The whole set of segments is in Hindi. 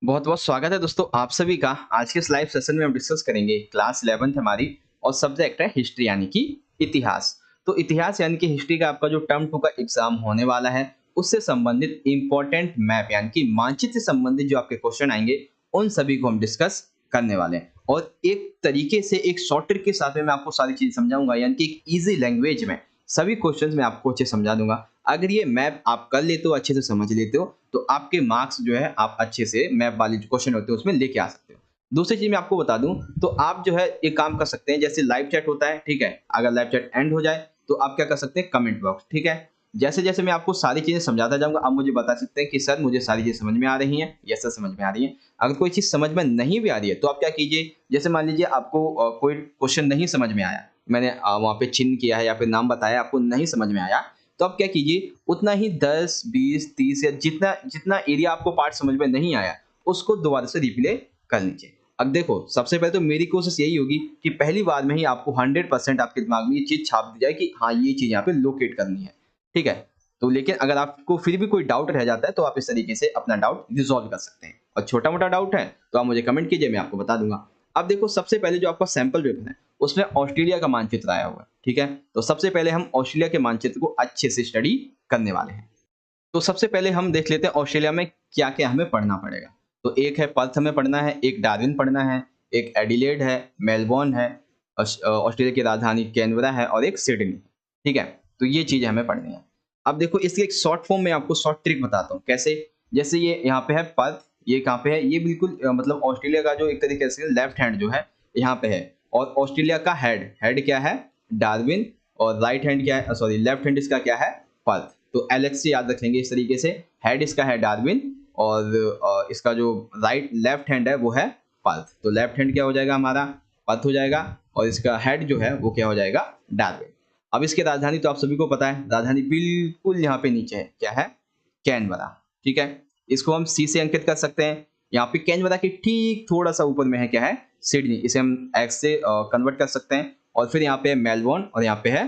बहुत बहुत स्वागत है दोस्तों आप सभी का। आज के इस लाइव सेशन में हम डिस्कस करेंगे क्लास 11th हमारी और सब्जेक्ट है हिस्ट्री यानी कि इतिहास। तो इतिहास यानी कि हिस्ट्री का आपका जो टर्म 2 का एग्जाम होने वाला है उससे संबंधित इंपॉर्टेंट मैप यानी कि मानचित्र से संबंधित जो आपके क्वेश्चन आएंगे उन सभी को हम डिस्कस करने वाले हैं। और एक तरीके से एक शॉर्ट ट्रिक के साथ में मैं आपको सारी चीज समझाऊंगा यानी कि एक ईजी लैंग्वेज में सभी क्वेश्चंस मैं आपको अच्छे समझा दूंगा। अगर ये मैप आप कर लेते हो अच्छे से समझ लेते हो तो आपके मार्क्स जो है आप अच्छे से मैप वाले जो क्वेश्चन होते हैं उसमें लेके आ सकते हो। दूसरी चीज मैं आपको बता दूं तो आप जो है एक काम कर सकते हैं, जैसे लाइव चैट होता है, ठीक है, अगर लाइव चैट एंड हो जाए तो आप क्या कर सकते हैं, कमेंट बॉक्स, ठीक है, जैसे जैसे मैं आपको सारी चीजें समझाता जाऊंगा आप मुझे बता सकते हैं कि सर मुझे सारी चीजें समझ में आ रही हैं या सर समझ में आ रही है। अगर कोई चीज समझ में नहीं भी आ रही है तो आप क्या कीजिए, जैसे मान लीजिए आपको कोई क्वेश्चन नहीं समझ में आया, मैंने वहां पे चिन्ह किया है या फिर नाम बताया, आपको नहीं समझ में आया, तो आप क्या कीजिए उतना ही 10, 20, 30 या जितना जितना एरिया आपको पार्ट समझ में नहीं आया उसको दोबारा से रिप्ले कर लीजिए। अब देखो सबसे पहले तो मेरी कोशिश यही होगी कि पहली बार में ही आपको 100% आपके दिमाग में ये चीज छाप दी जाए कि हाँ ये चीज यहाँ पे लोकेट करनी है, ठीक है। तो लेकिन अगर आपको फिर भी कोई डाउट रह जाता है तो आप इस तरीके से अपना डाउट रिजॉल्व कर सकते हैं, और छोटा मोटा डाउट है तो आप मुझे कमेंट कीजिए, मैं आपको बता दूंगा। अब देखो सबसे पहले जो आपका सैंपल पेपर है उसमें ऑस्ट्रेलिया का मानचित्र आया हुआ है, ठीक है। तो सबसे पहले हम ऑस्ट्रेलिया के मानचित्र को अच्छे से स्टडी करने वाले हैं। तो सबसे पहले हम देख लेते हैं ऑस्ट्रेलिया में क्या क्या हमें पढ़ना पड़ेगा। तो एक है पर्थ हमें पढ़ना है, एक डार्विन पढ़ना है, एक एडिलेड है, मेलबोर्न है, ऑस्ट्रेलिया की राजधानी कैनबरा है और एक सिडनी, ठीक है। तो ये चीजें हमें पढ़नी है। अब देखो इसकी एक शॉर्ट फॉर्म में आपको शॉर्ट ट्रिक बताता हूँ कैसे। जैसे ये यहाँ पे है पर्थ, ये कहाँ पे है, ये बिल्कुल मतलब ऑस्ट्रेलिया का जो एक तरीके से लेफ्ट हैंड जो है यहाँ पे है। और ऑस्ट्रेलिया का हेड हेड क्या है, डार्विन, और राइट हैंड क्या है, सॉरी लेफ्ट हैंड इसका क्या है, पर्थ। तो एलेक्स से याद रख लेंगे इस तरीके से, हेड इसका है डार्विन और इसका जो राइट लेफ्ट हैंड है वो है पर्थ। तो लेफ्ट हैंड क्या हो जाएगा हमारा, पर्थ हो जाएगा, और इसका हेड जो है वो क्या हो जाएगा, डार्विन। अब इसकी राजधानी तो आप सभी को पता है, राजधानी बिल्कुल यहाँ पे नीचे है, क्या है, कैनबरा, ठीक है। इसको हम सी से अंकित कर सकते हैं। यहाँ पे कैनबरा के ठीक थोड़ा सा ऊपर में है क्या है, सिडनी, इसे हम एक्स से कन्वर्ट कर सकते हैं। और फिर यहाँ पे है मेलबोर्न और यहाँ पे है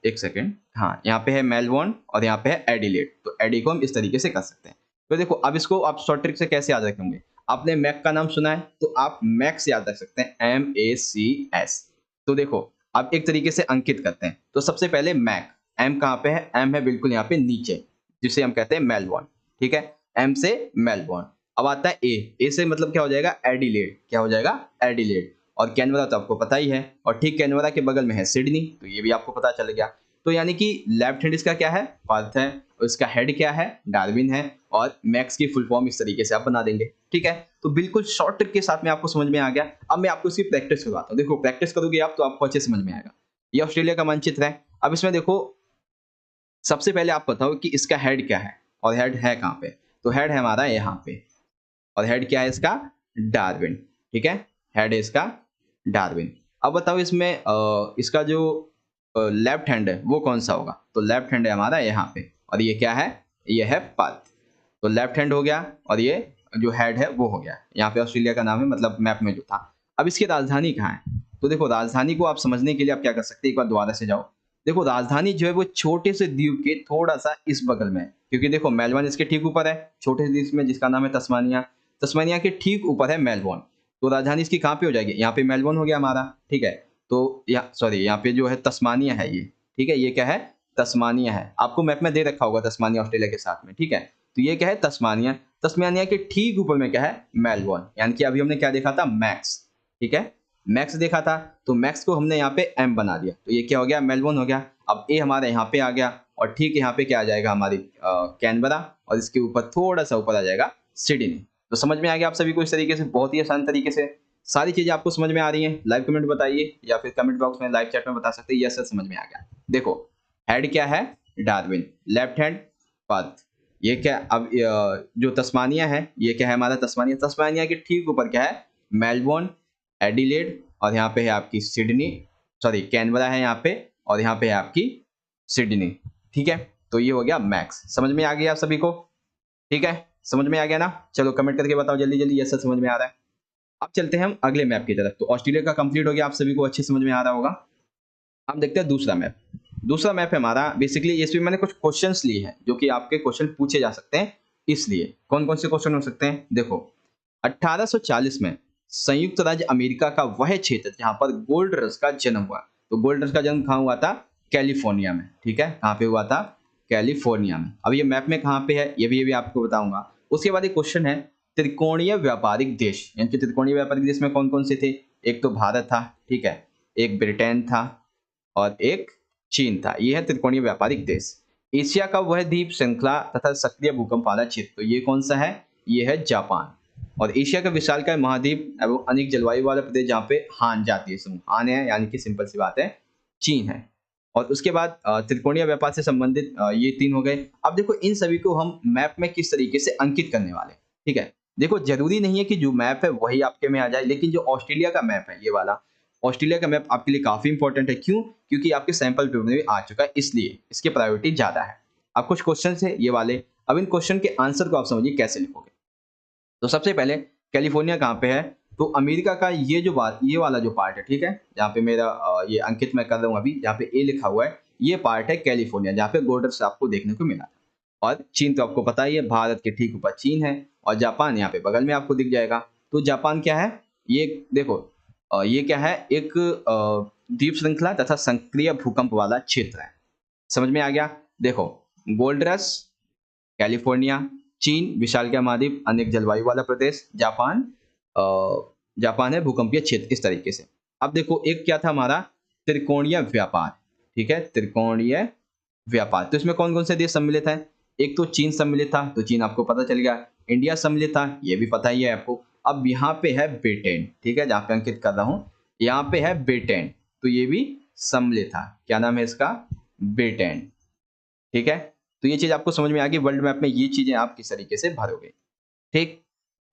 एक सेकेंड, हाँ यहाँ पे है मेलबोर्न और यहाँ पे है एडिलेड। तो एडी को हम इस तरीके से कर सकते हैं। तो देखो अब इसको आप शॉर्ट ट्रिक से कैसे याद रखेंगे, आपने मैक का नाम सुना है तो आप मैक से याद रख सकते हैं, MACS। तो देखो अब एक तरीके से अंकित करते हैं। तो सबसे पहले मैक, एम कहाँ पे है, एम है बिल्कुल यहाँ पे नीचे, जिसे हम कहते हैं मेलबोर्न, ठीक है, एम से मेलबोर्न। अब आता है ए से मतलब क्या हो जाएगा, एडिलेड, क्या हो जाएगा, एडिलेड। और कैनबरा तो आपको पता ही है, और ठीक कैनबरा के बगल में है सिडनी, तो ये भी आपको पता चल गया। तो यानी कि लेफ्ट हैंड इसका क्या है, पर्थ है, और इसका हेड क्या है, डार्विन है, और मैक्स की फुल फॉर्म इस तरीके से आप बना देंगे, ठीक है। तो बिल्कुल शॉर्ट ट्रिक के साथ में आपको समझ में आ गया। अब मैं आपको इसकी प्रैक्टिस करवाता हूँ, देखो प्रैक्टिस करोगे आप तो आपको अच्छे समझ में आएगा। ये ऑस्ट्रेलिया का मानचित्र है। अब इसमें देखो सबसे पहले आप बताओ कि इसका हेड क्या है, और हेड है कहाँ पे। तो हेड है हमारा यहाँ पे, और हेड क्या है इसका, डार्विन, ठीक है, हेड है इसका डार्विन। अब बताओ इसमें इसका जो लेफ्ट हैंड है वो कौन सा होगा। तो लेफ्ट हैंड है हमारा यहाँ पे, और ये क्या है, ये है पर्थ। तो लेफ्ट हैंड हो गया, और ये जो हेड है वो हो गया। यहाँ पे ऑस्ट्रेलिया का नाम है मतलब मैप में जो था। अब इसकी राजधानी कहाँ है। तो देखो राजधानी को आप समझने के लिए आप क्या कर सकते हैं, एक बार दोबारा से जाओ। देखो राजधानी जो है वो छोटे से द्वीप के थोड़ा सा इस बगल में है, क्योंकि देखो मेलबर्न इसके ठीक ऊपर है, छोटे से द्वीप में जिसका नाम है तस्मानिया, तस्मानिया के ठीक ऊपर है मेलबोर्न। तो राजधानी इसकी कहाँ पे हो जाएगी, यहाँ पे मेलबोर्न हो गया हमारा, ठीक है। तो यहाँ सॉरी यहाँ पे जो है तस्मानिया है ये, ठीक है, ये क्या है, तस्मानिया है। आपको मैप में दे रखा होगा तस्मानिया ऑस्ट्रेलिया के साथ में, ठीक है। तो ये क्या है, तस्मानिया। तस्मानिया के ठीक ऊपर में क्या है, मेलबोर्न। यानी कि अभी हमने क्या देखा था, मैक्स, ठीक है, मैक्स देखा था। तो मैक्स को हमने यहाँ पे एम बना दिया, तो ये क्या हो गया, मेलबोर्न हो गया। अब ए हमारा यहाँ पे आ गया, और ठीक यहाँ पे क्या आ जाएगा, हमारी कैनबरा, और इसके ऊपर थोड़ा सा ऊपर आ जाएगा सिडनी। तो समझ में आ गया आप सभी को इस तरीके से, बहुत ही आसान तरीके से सारी चीजें आपको समझ में आ रही हैं। लाइव कमेंट बताइए या फिर कमेंट बॉक्स में लाइव चैट में बता सकते हैं यस सर समझ में आ गया। देखो हेड क्या है, डार्विन, लेफ्ट हैंड पर्थ, ये क्या अब जो तस्मानिया है ये क्या है हमारा, तस्मानिया। तस्मानिया के ठीक ऊपर क्या है, मेलबोर्न, एडिलेड, और यहाँ पे है आपकी सिडनी, सॉरी कैनबरा है यहाँ पे, और यहाँ पे है आपकी सिडनी, ठीक है। तो ये हो गया मैक्स, समझ में आ गया आप सभी को, ठीक है, समझ में आ गया ना। चलो कमेंट करके बताओ जल्दी जल्दी यस सर समझ में आ रहा है। अब चलते हैं हम अगले मैप की तरफ। तो ऑस्ट्रेलिया का कंप्लीट हो गया, आप सभी को अच्छे समझ में आ रहा होगा। अब देखते हैं दूसरा मैप। दूसरा मैप है हमारा, बेसिकली इसमें मैंने कुछ क्वेश्चंस लिए हैं जो कि आपके क्वेश्चन पूछे जा सकते हैं इसलिए कौन कौन से क्वेश्चन हो सकते हैं, देखो 1840 में संयुक्त राज्य अमेरिका का वह क्षेत्र जहां पर गोल्ड रश का जन्म हुआ। तो गोल्ड रश का जन्म कहाँ हुआ था, कैलिफोर्निया में। ठीक है, कहाँ पे हुआ था, कैलिफोर्निया में। अब ये मैप में कहाँ पे है ये भी आपको बताऊंगा। उसके बाद एक क्वेश्चन है त्रिकोणीय व्यापारिक देश, यानी कि त्रिकोणीय व्यापारिक देश में कौन कौन से थे, एक तो भारत था, ठीक है, एक ब्रिटेन था और एक चीन था। ये है त्रिकोणीय व्यापारिक देश। एशिया का वह द्वीप श्रृंखला तथा सक्रिय भूकंप वाला क्षेत्र, तो ये कौन सा है, ये है जापान। और एशिया का विशालकाय महाद्वीप एवं अनेक जलवायु वाला प्रदेश जहाँ पे हान जातीय समूह, हान है यानी कि सिंपल सी बात है चीन है। और उसके बाद त्रिकोणीय व्यापार से संबंधित ये 3 हो गए। अब देखो इन सभी को हम मैप में किस तरीके से अंकित करने वाले, ठीक है। देखो जरूरी नहीं है कि जो मैप है वही आपके में आ जाए, लेकिन जो ऑस्ट्रेलिया का मैप है ये वाला, ऑस्ट्रेलिया का मैप आपके लिए काफी इंपॉर्टेंट है। क्यों, क्योंकि आपके सैंपल पेपर में भी आ चुका है, इसलिए इसकी प्रायोरिटी ज्यादा है। अब कुछ क्वेश्चन है ये वाले, अब इन क्वेश्चन के आंसर को आप समझिए कैसे लिखोगे। तो सबसे पहले कैलिफोर्निया कहाँ पे है, तो अमेरिका का ये जो बात, ये वाला जो पार्ट है, ठीक है, जहाँ पे मेरा ये अंकित मैं कर रहा हूँ अभी, जहाँ पे ए लिखा हुआ है, ये पार्ट है कैलिफोर्निया, जहाँ पे गोल्ड रश आपको देखने को मिला। और चीन तो आपको पता ही है, भारत के ठीक ऊपर चीन है, और जापान यहाँ पे बगल में आपको दिख जाएगा। तो जापान क्या है, ये देखो ये क्या है, एक द्वीप श्रृंखला तथा सक्रिय भूकंप वाला क्षेत्र है। समझ में आ गया। देखो गोल्ड रश, कैलिफोर्निया, चीन विशालकाय महाद्वीप, अनेक जलवायु वाला प्रदेश, जापान जापान है भूकंपीय क्षेत्र, इस तरीके से। अब देखो एक क्या था हमारा, त्रिकोणीय व्यापार, ठीक है, त्रिकोणीय व्यापार। तो इसमें कौन कौन से देश सम्मिलित है, एक तो चीन सम्मिलित था, तो चीन आपको पता चल गया। इंडिया सम्मिलित था, ये भी पता ही है आपको। अब यहाँ पे है ब्रिटेन, ठीक है, जहाँ पे अंकित कर रहा हूँ, यहाँ पे है ब्रिटेन, तो ये भी सम्मिलित था। क्या नाम है इसका, ब्रिटेन, ठीक है। तो ये चीज आपको समझ में आ गई, वर्ल्ड मैप में ये चीजें आप किस तरीके से भरोगे, ठीक।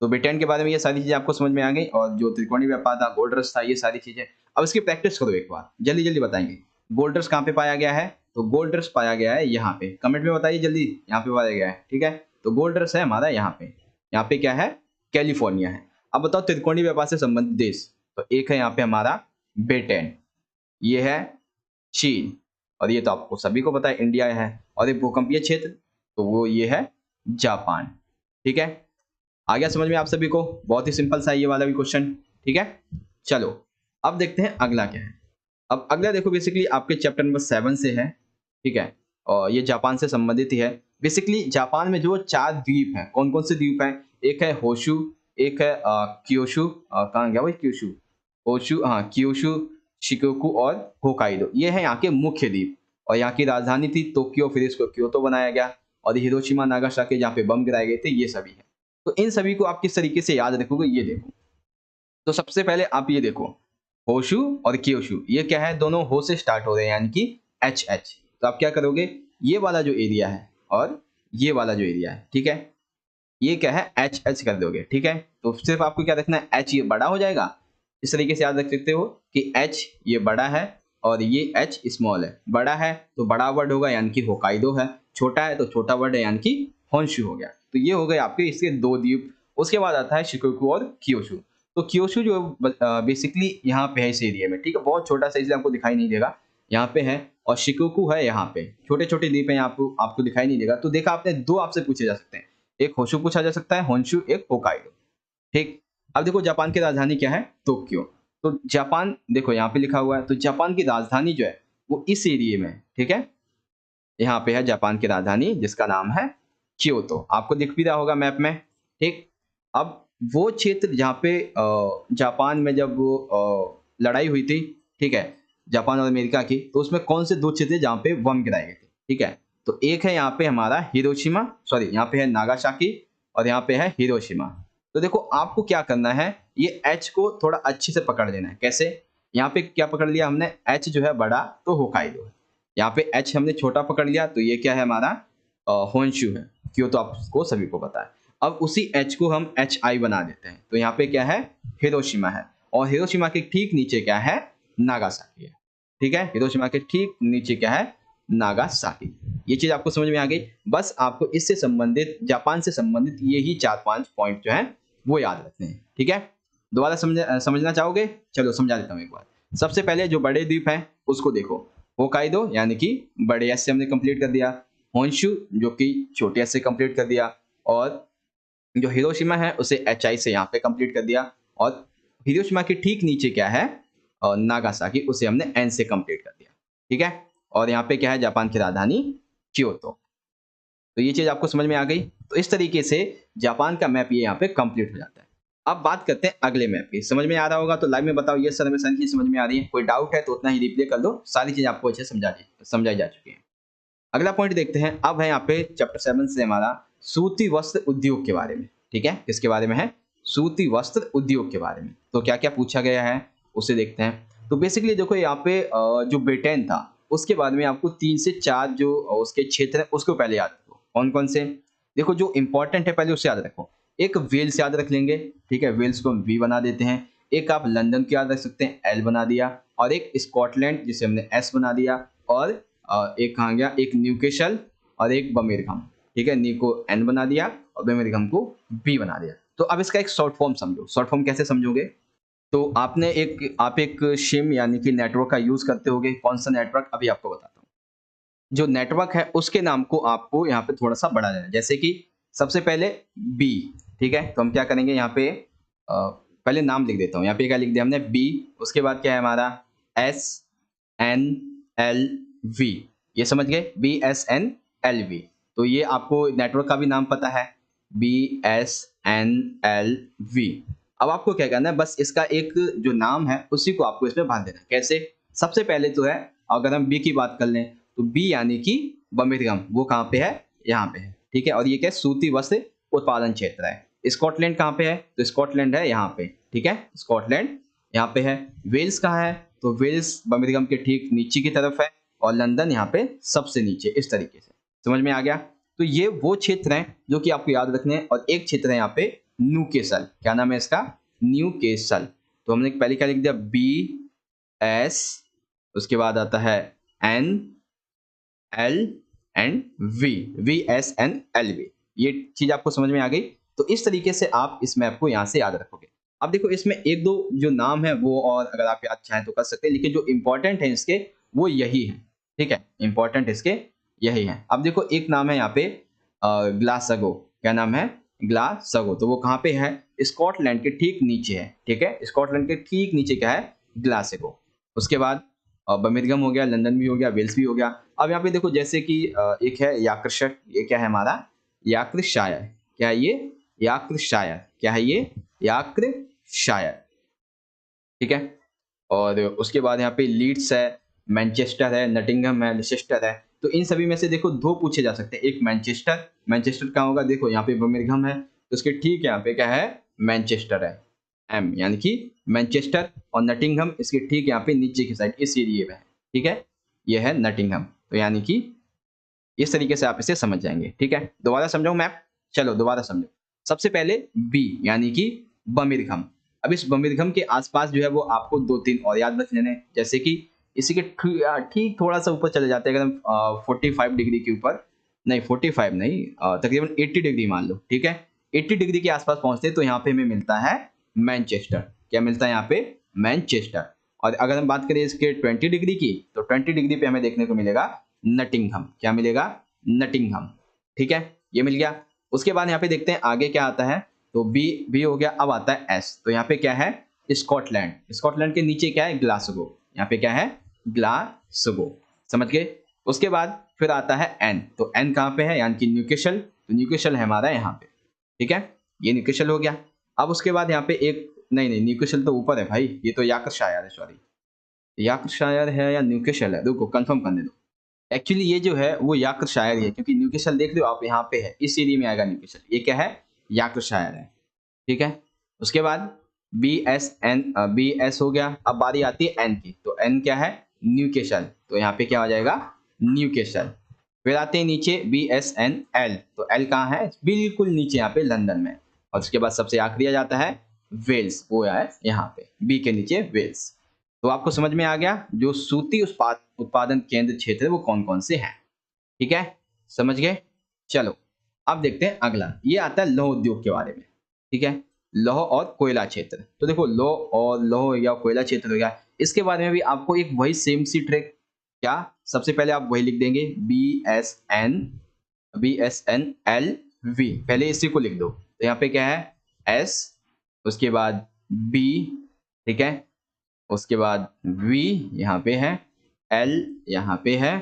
तो ब्रिटेन के बारे में ये सारी चीजें आपको समझ में आ गई, और जो त्रिकोणीय व्यापार था, गोल्ड रश था, ये सारी चीजें। अब इसकी प्रैक्टिस करो एक बार, जल्दी जल्दी बताएंगे। गोल्ड रश कहाँ पे पाया गया है, तो गोल्ड रश पाया गया है यहाँ पे, कमेंट में बताइए जल्दी, यहाँ पे पाया गया है, ठीक है। तो गोल्ड रश है हमारा यहाँ पे क्या है, कैलिफोर्निया है। अब बताओ त्रिकोणीय व्यापार से संबंधित देश, तो एक है यहाँ पे हमारा ब्रिटेन, ये है चीन, और ये तो आपको सभी को पता है इंडिया है, और एक भूकंपीय क्षेत्र, तो वो ये है जापान, ठीक है। आ गया समझ में आप सभी को, बहुत ही सिंपल सा ये वाला भी क्वेश्चन, ठीक है। चलो अब देखते हैं अगला क्या है। अब अगला देखो बेसिकली आपके चैप्टर नंबर 7 से है, ठीक है, और ये जापान से संबंधित ही है। बेसिकली जापान में जो 4 द्वीप हैं, कौन कौन से द्वीप हैं, एक है होशु, एक है क्योशु, कहाँ गया भाई क्योशु, होशु, हाँ क्योशु, शिकोकू और होकाइडो, ये है यहाँ के मुख्य द्वीप। और यहाँ की राजधानी थी टोक्यो, फिर इसको क्योतो बनाया गया, और हिरोशिमा नागासाकी जहाँ पे बम गिराए गए थे, ये सभी है। तो इन सभी को आप किस तरीके से याद रखोगे, ये देखो। तो सबसे पहले आप ये देखो, होशु और क्योशु, ये क्या है, दोनों हो से स्टार्ट हो रहे हैं, यानी कि एच एच। तो आप क्या करोगे, ये वाला जो एरिया है और ये वाला जो एरिया है, ठीक है, ये क्या है, एच एच कर दोगे, ठीक है। तो सिर्फ आपको क्या रखना है, एच ये बड़ा हो जाएगा, इस तरीके से याद रख सकते हो कि एच ये बड़ा है और ये एच स्मॉल है। बड़ा है तो बड़ा वर्ड होगा यानी कि होकाइडो है, छोटा है तो छोटा वर्ड है यानी कि होन्शु हो गया। तो ये हो गए आपके इसके 2 द्वीप। उसके बाद आता है शिकोकू और क्योशु। तो क्योशु जो बेसिकली यहाँ पे है इस एरिया में, ठीक है, बहुत छोटा सा इसलिए आपको दिखाई नहीं देगा, यहाँ पे है। और शिकोकू है यहाँ पे, छोटे छोटे द्वीप है, आपको दिखाई नहीं देगा। तो देखा आपने, 2 आपसे पूछे जा सकते हैं, एक होशु पूछा जा सकता है, होन्शु, एक होकाइडो, ठीक। अब देखो जापान की राजधानी क्या है, टोक्यो। तो जापान देखो यहाँ पे लिखा हुआ है, तो जापान की राजधानी जो है वो इस एरिया में है, ठीक है। यहाँ पे है जापान की राजधानी जिसका नाम है क्योतो, आपको दिख भी रहा होगा मैप में, ठीक। अब वो क्षेत्र जहाँ पे जापान में जब लड़ाई हुई थी, ठीक है, जापान और अमेरिका की, तो उसमें कौन से 2 क्षेत्र जहाँ पे बम गिराए गए थे, ठीक है। तो एक है यहाँ पे हमारा हिरोशिमा, सॉरी यहाँ पे है नागासाकी, और यहाँ पे है हिरोशिमा। तो देखो आपको क्या करना है, ये एच को थोड़ा अच्छे से पकड़ लेना है। कैसे, यहाँ पे क्या पकड़ लिया हमने, एच जो है बड़ा तो होकाइडो है, यहाँ पे एच हमने छोटा पकड़ लिया, तो ये क्या है हमारा होन्शु है, क्यों तो आपको सभी को पता है। अब उसी एच को हम एच आई बना देते हैं, तो यहाँ पे क्या है, हिरोशिमा है, और हिरोशिमा के ठीक नीचे क्या है, नागासाकी है, ठीक है। हिरोशिमा के ठीक नीचे क्या है, नागासाकी। ये चीज आपको समझ में आ गई। बस आपको इससे संबंधित, जापान से संबंधित यही 4-5 पॉइंट जो है वो याद रखने हैं, ठीक है। दोबारा समझना चाहोगे, चलो समझा देता हूँ एक बार। सबसे पहले जो बड़े द्वीप हैं उसको देखो, होकाइडो यानी कि बड़े एस से हमने कंप्लीट कर दिया, होन्शु जो कि छोटे एस से कंप्लीट कर दिया, और जो हिरोशिमा है उसे HI से यहाँ पे कंप्लीट कर दिया, और हिरोशिमा के ठीक नीचे क्या है, नागासाकी, उसे हमने N से कंप्लीट कर दिया। ठीक है, और यहाँ पे क्या है, जापान की राजधानी क्योतो। तो ये चीज आपको समझ में आ गई। तो इस तरीके से जापान का मैप ये यहाँ पे कंप्लीट हो जाता है। अब बात करते हैं अगले मैप की। समझ में आ रहा होगा तो लाइव में बताओ ये सर हमें सन की समझ में आ रही है, कोई डाउट है तो उतना ही रिप्ले कर दो, सारी चीज आपको अच्छे समझाई जा चुकी है। अगला पॉइंट देखते हैं। अब है यहाँ पे चैप्टर 7 से हमारा सूती वस्त्र उद्योग के बारे में। ठीक है, किसके बारे में है, सूती वस्त्र उद्योग के बारे में। तो क्या क्या पूछा गया है उसे देखते हैं। तो बेसिकली देखो यहाँ पे जो ब्रिटेन था उसके बारे में आपको 3 से 4 जो उसके क्षेत्र है उसको पहले याद रखो। कौन कौन से, देखो जो इंपॉर्टेंट है पहले उसे याद रखो। एक वेल्स याद रख लेंगे, ठीक है, वेल्स को हम वी बना देते हैं। एक आप लंदन को याद रख सकते हैं, एल बना दिया, और एक स्कॉटलैंड जिसे हमने एस बना दिया, और एक कहाँ गया, एक न्यूकेशल और एक बर्मिंघम। ठीक है, नी को एन बना दिया और बर्मिंघम को बी बना दिया। तो अब इसका एक शॉर्ट फॉर्म समझो। शॉर्ट फॉर्म कैसे समझोगे, तो आप एक शिम यानी कि नेटवर्क का यूज करते होगे। कौन सा नेटवर्क, अभी आपको बताता हूँ। जो नेटवर्क है उसके नाम को आपको यहाँ पे थोड़ा सा बढ़ा देना है। जैसे कि सबसे पहले बी, ठीक है, तो हम क्या करेंगे यहाँ पे पहले नाम लिख देता हूँ। यहाँ पे क्या लिख दिया हमने, बी, उसके बाद क्या है हमारा SNLV, ये समझ गए, BSNLV। तो ये आपको नेटवर्क का भी नाम पता है, BSNLV। अब आपको क्या करना है, बस इसका एक जो नाम है उसी को आपको इसमें बांध देना है। कैसे, सबसे पहले तो है, अगर हम बी की बात कर लें तो बी यानी कि बर्मिंघम, वो कहाँ पे है, यहाँ पे है। ठीक है, और ये क्या है, सूती वस्त्र उत्पादन क्षेत्र है। स्कॉटलैंड कहाँ पे है, तो स्कॉटलैंड है यहाँ पे। ठीक है, स्कॉटलैंड यहाँ पे है। वेल्स कहाँ है, तो वेल्स बर्मिंघम के ठीक नीचे की तरफ है, और लंदन यहाँ पे सबसे नीचे। इस तरीके से समझ में आ गया। तो ये वो क्षेत्र हैं जो कि आपको याद रखने हैं। और एक क्षेत्र है यहाँ पे न्यूकेसल, क्या नाम है इसका, न्यूकेसल। तो हमने पहले क्या लिख दिया, BS, उसके बाद आता है NLV, VSNLV। ये चीज आपको समझ में आ गई। तो इस तरीके से आप इस मैप को यहाँ से याद रखोगे। अब देखो इसमें एक दो जो नाम है वो और अगर आप याद चाहें तो कर सकते हैं, लेकिन जो इंपॉर्टेंट है इसके वो यही है। ठीक है, इंपॉर्टेंट इसके यही है। अब देखो एक नाम है यहाँ पे ग्लासगो, क्या नाम है, ग्लासगो। तो वो कहाँ पे है, स्कॉटलैंड के ठीक नीचे है। ठीक है, स्कॉटलैंड के ठीक नीचे क्या है, ग्लासगो। उसके बाद बर्मिंघम हो गया, लंदन भी हो गया, वेल्स भी हो गया। अब यहाँ पे देखो जैसे कि एक है यार्कशायर, ये क्या है हमारा, यार्कशायर। क्या है ये, यार्कशायर। क्या है ये, यार्कशायर। ठीक है, और उसके बाद यहाँ पे लीड्स है, मैनचेस्टर है, नटिंघम है, लिसेस्टर है। तो इन सभी में से देखो दो पूछे जा सकते हैं। एक मैनचेस्टर, मैनचेस्टर कहाँ होगा, देखो यहाँ पे बर्मिंघम है तो उसके ठीक यहाँ पे क्या है, मैनचेस्टर है, एम यानी कि मैनचेस्टर। और नटिंघम इसके ठीक यहाँ पे नीचे की साइड इस एरिए में है। ठीक है, ये है नटिंघम। तो यानी कि इस तरीके से आप इसे समझ जाएंगे। ठीक है, दोबारा समझाऊं मैप, चलो दोबारा समझो। सबसे पहले बी यानी कि बर्मिंघम। अब इस बर्मिंघम के आसपास जो है वो आपको 2-3 और याद रख लेने हैं। जैसे कि इसी के ठीक थोड़ा सा ऊपर चले जाते हैं, अगर हम 45 डिग्री के ऊपर, नहीं 45 नहीं, तकरीबन 80 डिग्री मान लो। ठीक है, 80 डिग्री के आसपास पहुंचते हैं तो यहाँ पे हमें मिलता है मैनचेस्टर। क्या मिलता है यहाँ पे, मैनचेस्टर। और अगर हम बात करें इसके 20 डिग्री की, तो 20 डिग्री पे हमें देखने को मिलेगा नटिंघम। क्या मिलेगा, नटिंघम। ठीक है, ये मिल गया। उसके बाद यहाँ पे देखते हैं आगे क्या आता है। तो बी बी हो गया, अब आता है एस। तो यहाँ पे क्या है, स्कॉटलैंड। स्कॉटलैंड के नीचे क्या है, ग्लासगो। यहाँ पे क्या है, ग्लासगो। समझ गए। उसके बाद फिर आता है एन। तो एन कहाँ पे है, यानी कि न्यूकेशल। तो न्यूकेशल है हमारा यहाँ पे। ठीक है, ये न्यूकेशल हो गया। अब उसके बाद यहाँ पे एक, नहीं न्यूकेशल तो ऊपर है भाई, ये तो यार्कशायर है, सॉरी, यार्कशायर है या न्यूकेशल है, रुको कंफर्म करने दो। एक्चुअली ये जो है वो यार्कशायर ही है, क्योंकि न्यूकेशल देख रहे हो आप यहाँ पे है, इस एरिया में आएगा न्यूकेशल। ये क्या है, यार्कशायर है। ठीक है, उसके बाद BS हो गया। अब बारी आती है एन की। तो एन क्या है, न्यूकेशल। तो यहाँ पे क्या हो जाएगा, न्यूकेशल। फिर आते हैं नीचे BSNL। तो एल कहाँ है, बिल्कुल नीचे यहाँ पे लंदन में। और उसके बाद सबसे आखिरी आ जाता है वेल्स, वो है यहाँ पे बी के नीचे वेल्स। तो आपको समझ में आ गया जो सूती उत्पादन केंद्र क्षेत्र है वो कौन कौन से हैं। ठीक है, समझ गए। चलो अब देखते हैं अगला, ये आता है लौह उद्योग के बारे में। ठीक है, लौह और कोयला क्षेत्र। तो देखो लौह या कोयला क्षेत्र हो गया, इसके बारे में भी आपको एक वही सेम सी ट्रिक, क्या सबसे पहले आप वही लिख देंगे BSNL वी, पहले इसी को लिख दो। तो यहाँ पे क्या है एस, उसके बाद बी, ठीक है, उसके बाद वी यहाँ पे है, एल यहाँ पे है,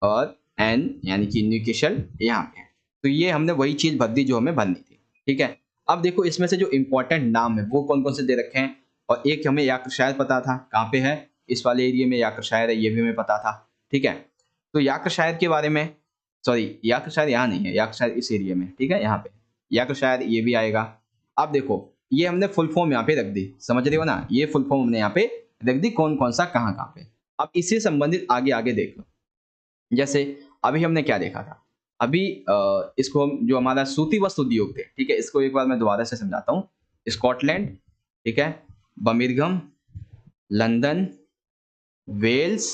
और एन यानी कि न्यूक्लियस यहाँ पे है। तो ये हमने वही चीज भर दी जो हमें भरनी थी, ठीक है। अब देखो इसमें से जो इंपॉर्टेंट नाम है वो कौन कौन से दे रखे हैं, और एक हमें याकशायर पता था कहाँ पे है, इस वाले एरिया में याकशायर है, ये भी हमें पता था, ठीक है। तो याकशायर के बारे में, सॉरी याकशायर यहाँ नहीं है, याकशायर इस एरिया में, ठीक है, यहाँ पे याकशायर ये भी आएगा। अब देखो ये हमने फुल फॉर्म यहाँ पे रख दी, समझ रहे हो ना, ये फुल फॉर्म हमने यहाँ पे रख दी, कौन कौन सा कहाँ कहाँ पे। अब इससे संबंधित आगे आगे देख लो, जैसे अभी हमने क्या देखा था, अभी इसको जो हमारा सूती वस्त्र उद्योग थे, ठीक है, इसको एक बार मैं दोबारा से समझाता हूँ। स्कॉटलैंड, ठीक है, बर्मिंघम, लंदन, वेल्स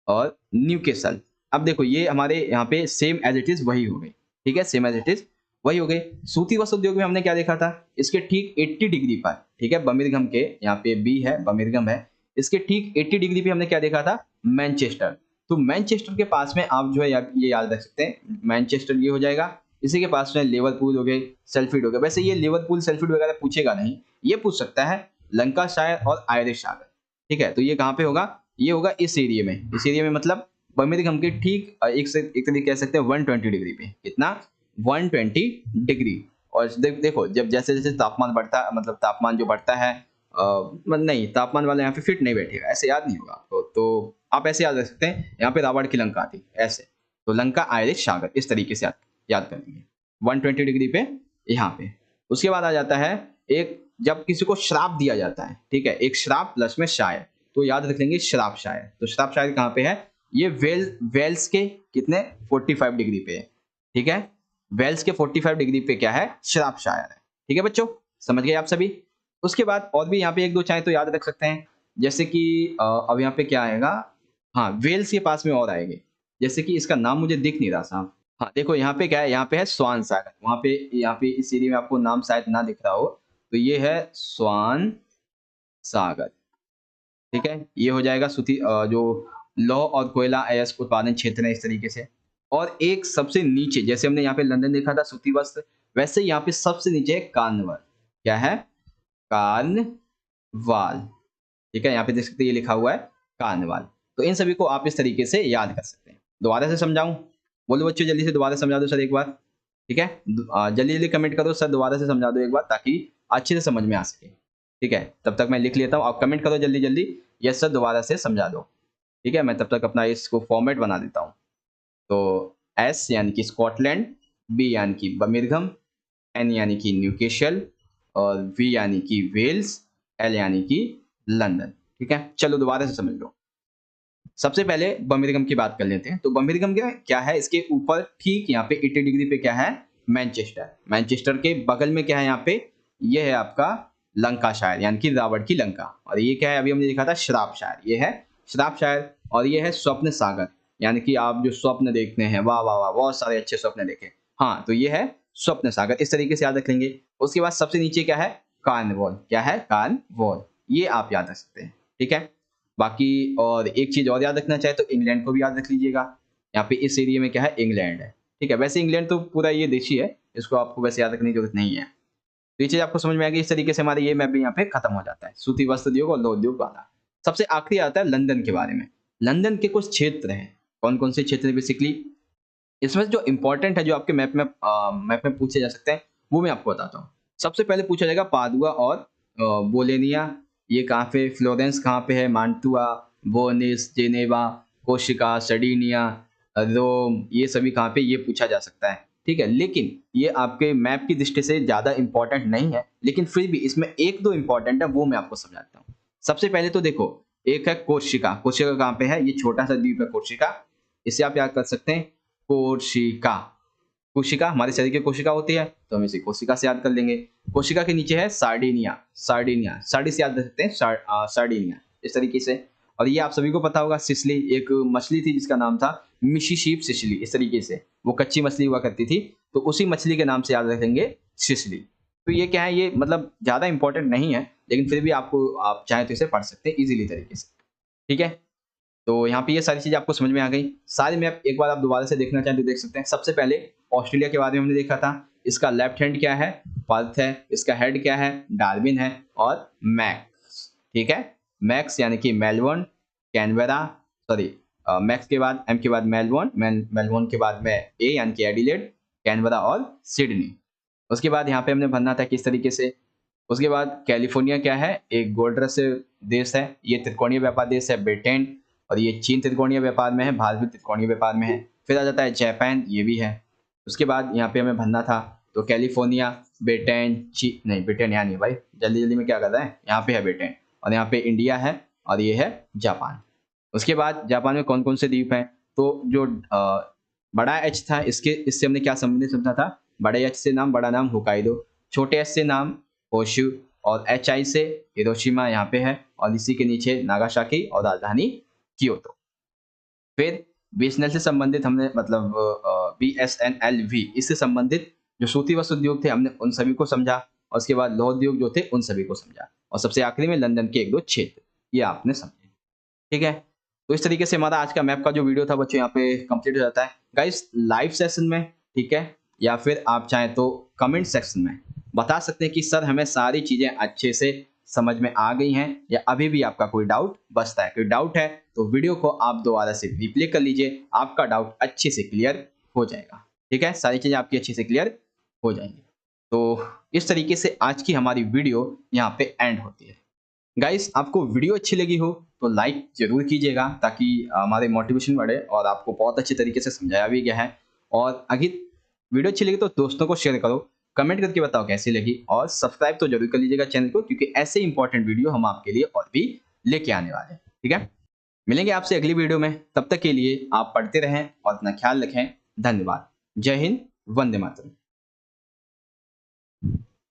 और न्यूकेसल। अब देखो ये हमारे यहाँ पे सेम एज इट इज वही हो गई, ठीक है, सेम एज इट इज वही हो गई। सूती वस्त्र उद्योग में हमने क्या देखा था, इसके ठीक 80 डिग्री पर, ठीक है, बर्मिंघम के यहाँ पे बी है, बर्मिंघम है, इसके ठीक 80 डिग्री पे हमने क्या देखा था, मैनचेस्टर। तो मैनचेस्टर के पास में आप जो है ये याद रख सकते हैं, मैनचेस्टर ये हो जाएगा, इसी के पास में लिवरपूल हो गए, सेल्फील्ड हो गया। वैसे ये लिवरपूल सेल्फील्ड वगैरह पूछेगा नहीं, ये पूछ सकता है लंकाशायर और आयरिश सागर, ठीक है। तो ये कहाँ पे होगा, ये होगा इस एरिया में, इस एरिया में मतलब बर्मिंघम के ठीक एक तरीके कह सकते हैं 120 डिग्री पे, कितना 120 डिग्री। और देखो जब जैसे जैसे तापमान बढ़ता, मतलब तापमान जो बढ़ता है नहीं, तापमान वाला यहाँ पे फिट नहीं बैठेगा, ऐसे याद नहीं होगा आपको, तो आप ऐसे याद रख सकते हैं, यहाँ पे रावण की लंका थी ऐसे, तो लंका आयरिश सागर इस तरीके से याद करेंगे 120 डिग्री पे यहाँ पे। उसके बाद आ जाता है एक, जब किसी को श्राप दिया जाता है, ठीक है, एक श्राप प्लस में शायर, तो याद रख लेंगे श्राप शायर। तो श्राप शायर कहाँ पे है, ये वेल्स के कितने 45 डिग्री पे है, ठीक है, वेल्स के 45 डिग्री पे क्या है, श्राप शायर है, ठीक है बच्चों, समझ गए आप सभी। उसके बाद और भी यहाँ पे एक दो चाहे तो याद रख सकते हैं, जैसे कि अब यहाँ पे क्या आएगा, हाँ वेल्स के पास में और आएंगे, जैसे कि इसका नाम मुझे दिख नहीं रहा साहब, हाँ देखो यहाँ पे क्या है, यहाँ पे है स्वान सागर, वहाँ पे यहाँ पे इस एरिया में आपको नाम शायद ना दिख रहा हो, तो ये है स्वान सागर, ठीक है, ये हो जाएगा जो लौह और कोयला अयस्क उत्पादन क्षेत्र है इस तरीके से। और एक सबसे नीचे, जैसे हमने यहाँ पे लंदन देखा था सूती वस्त्र, वैसे यहाँ पे सबसे नीचे है कार्नवल, क्या है, कार्नवाल, ठीक है, यहाँ पे देख सकते हैं ये लिखा हुआ है कार्नवाल। तो इन सभी को आप इस तरीके से याद कर सकते हैं। दोबारा से समझाऊं, बोलो बच्चों जल्दी से दोबारा समझा दो सर एक बार, ठीक है, जल्दी जल्दी कमेंट करो सर दोबारा से समझा दो एक बार, ताकि अच्छे से समझ में आ सके, ठीक है। तब तक मैं लिख लेता हूँ, आप कमेंट करो जल्दी जल्दी, यस सर दोबारा से समझा दो, ठीक है, मैं तब तक अपना इसको फॉर्मेट बना देता हूँ। तो एस यानी कि स्कॉटलैंड, बी यानी कि बर्मिंघम, एन यानी कि न्यूकेशल, और वी यानी कि वेल्स, एल यानी कि लंदन, ठीक है। चलो दोबारा से समझ लो। सबसे पहले बर्मिंघम की बात कर लेते हैं। तो बर्मिंघम क्या है, इसके ऊपर ठीक यहाँ पे 80 डिग्री पे क्या है, मैनचेस्टर, मैनचेस्टर के बगल में क्या है यहाँ पे, ये है आपका लंकाशायर यानी कि रावण की लंका, और ये क्या है, अभी हमने देखा था श्राप शायर, ये है श्राप शायर, और ये है स्वप्न सागर, यानी कि आप जो स्वप्न देखते हैं, वाह वाह वाह बहुत सारे अच्छे स्वप्न देखे, हाँ तो ये है स्वप्न सागर, इस तरीके से याद रख लेंगे। उसके बाद सबसे नीचे क्या है, कार्नवॉल, क्या है कार्नवॉल, ये आप याद रख सकते हैं, ठीक है। बाकी और एक चीज और याद रखना चाहे तो इंग्लैंड को भी याद रख लीजिएगा, यहाँ पे इस एरिया में क्या है, इंग्लैंड है, ठीक है। वैसे इंग्लैंड तो पूरा ये देश ही है, इसको आपको वैसे याद रखने की जरूरत नहीं है। तो ये चीज आपको समझ में आ गई, इस तरीके से हमारे ये मैप भी यहाँ पे खत्म हो जाता है, सूती वस्त्र उद्योग और लौह उद्योग वाला। सबसे आखिरी आता है लंदन के बारे में। लंदन के कुछ क्षेत्र हैं, कौन कौन से क्षेत्र बेसिकली, इसमें जो इंपॉर्टेंट है, जो आपके मैप में पूछे जा सकते हैं, वो मैं आपको बताता हूँ। सबसे पहले पूछा जाएगा पादुआ और बोलेनिया, ये कहाँ पे, फ्लोरेंस कहाँ पे है, मांटुआ, बोनिस, जेनेवा, कोशिका, सर्डिनिया, रोम, ये सभी कहाँ पे, ये पूछा जा सकता है, ठीक है। लेकिन ये आपके मैप की दृष्टि से ज्यादा इंपॉर्टेंट नहीं है, लेकिन फिर भी इसमें एक दो इंपॉर्टेंट है, वो मैं आपको समझाता हूँ। सबसे पहले तो देखो, एक है कोर्शिका, कोर्शिका कहाँ पे है, ये छोटा सा द्वीप है कोर्शिका, इसे आप याद कर सकते हैं कोशिका, कोशिका हमारे शरीर की कोशिका होती है, तो हम इसे कोशिका से याद कर लेंगे। कोशिका के नीचे है सार्डिनिया, सार्डिनिया सार्डी से याद रख सकते हैं, सार्डिनिया इस तरीके से। और ये आप सभी को पता होगा सिसिली, एक मछली थी जिसका नाम था मिसिसिपी सिसिली, इस तरीके से वो कच्ची मछली हुआ करती थी, तो उसी मछली के नाम से याद रखेंगे सिसिली। तो ये क्या है, ये मतलब ज्यादा इंपॉर्टेंट नहीं है, लेकिन फिर भी आपको, आप चाहे तो इसे पढ़ सकते हैं इजीली तरीके से, ठीक है। तो यहाँ पे ये सारी चीजें आपको समझ में आ गई। सारे मैप एक बार आप दोबारा से देखना चाहें तो देख सकते हैं। सबसे पहले ऑस्ट्रेलिया के बारे में हमने देखा था, इसका लेफ्ट हैंड क्या है, पर्थ है, इसका हेड क्या है, डार्विन है, और मैक्स, ठीक है। मैक्स यानी कि मेलबोर्न, कैनबरा, सॉरी मैक्स के बाद एम के बाद मेलबोर्न, मेलबोर्न के बाद में ए यानी कि एडिलेड, कैनबरा और सिडनी। उसके बाद यहाँ पे हमने भरना था किस तरीके से। उसके बाद कैलिफोर्निया क्या है, एक गोल्ड रश देश है, ये त्रिकोणीय व्यापार देश है ब्रिटेन, और ये चीन त्रिकोणीय व्यापार में है, भारत भी त्रिकोणीय व्यापार में है। फिर आ जाता है जापान, ये भी है। उसके बाद यहाँ पे हमें भरना था, तो कैलिफोर्निया, ब्रिटेन, नहीं ब्रिटेन यहाँ नहीं भाई, जल्दी जल्दी में क्या कर रहा है, यहाँ पे है ब्रिटेन, और यहाँ पे इंडिया है, और ये है जापान। उसके बाद जापान में कौन कौन से द्वीप हैं, तो जो बड़ा एच था, इससे हमने क्या संबंधित समझा था, बड़े एच से नाम, बड़ा नाम होकाइडो, छोटे एच से नाम होशु, और एच आई से हिरोशिमा यहाँ पे है, और इसी के नीचे नागासाकी और राजधानी क्योतो। फिर बीएसएनएल से संबंधित हमने मतलब BSNLV इससे संबंधित जो सूती वस्त्र उद्योग थे हमने उन सभी को समझा, और उसके बाद लौह उद्योग जो थे उन सभी को समझा, और सबसे आखिरी में लंदन के एक दो क्षेत्र, ये आपने समझे, ठीक है। तो इस तरीके से हमारा आज का मैप का जो वीडियो था बच्चों यहाँ पे कंप्लीट हो जाता है गाइस लाइव सेशन में, ठीक है, या फिर आप चाहें तो कमेंट सेक्शन में बता सकते हैं कि सर हमें सारी चीजें अच्छे से समझ में आ गई हैं, या अभी भी आपका कोई डाउट बचता है। कोई डाउट है तो वीडियो को आप दोबारा से रिप्ले कर लीजिए, आपका डाउट अच्छे से क्लियर हो जाएगा, ठीक है, सारी चीजें आपकी अच्छे से क्लियर हो जाएंगी। तो इस तरीके से आज की हमारी वीडियो यहाँ पे एंड होती है। गाइस आपको वीडियो अच्छी लगी हो तो लाइक जरूर कीजिएगा, ताकि हमारे मोटिवेशन बढ़े, और आपको बहुत अच्छे तरीके से समझाया भी गया है। और अगर वीडियो अच्छी लगी तो दोस्तों को शेयर करो, कमेंट करके बताओ कैसी लगी, और सब्सक्राइब तो जरूर कर लीजिएगा चैनल को, क्योंकि ऐसे इंपॉर्टेंट वीडियो हम आपके लिए और भी लेके आने वाले हैं, ठीक है। मिलेंगे आपसे अगली वीडियो में, तब तक के लिए आप पढ़ते रहें और अपना ख्याल रखें। धन्यवाद। जय हिंद, वंदे मातरम।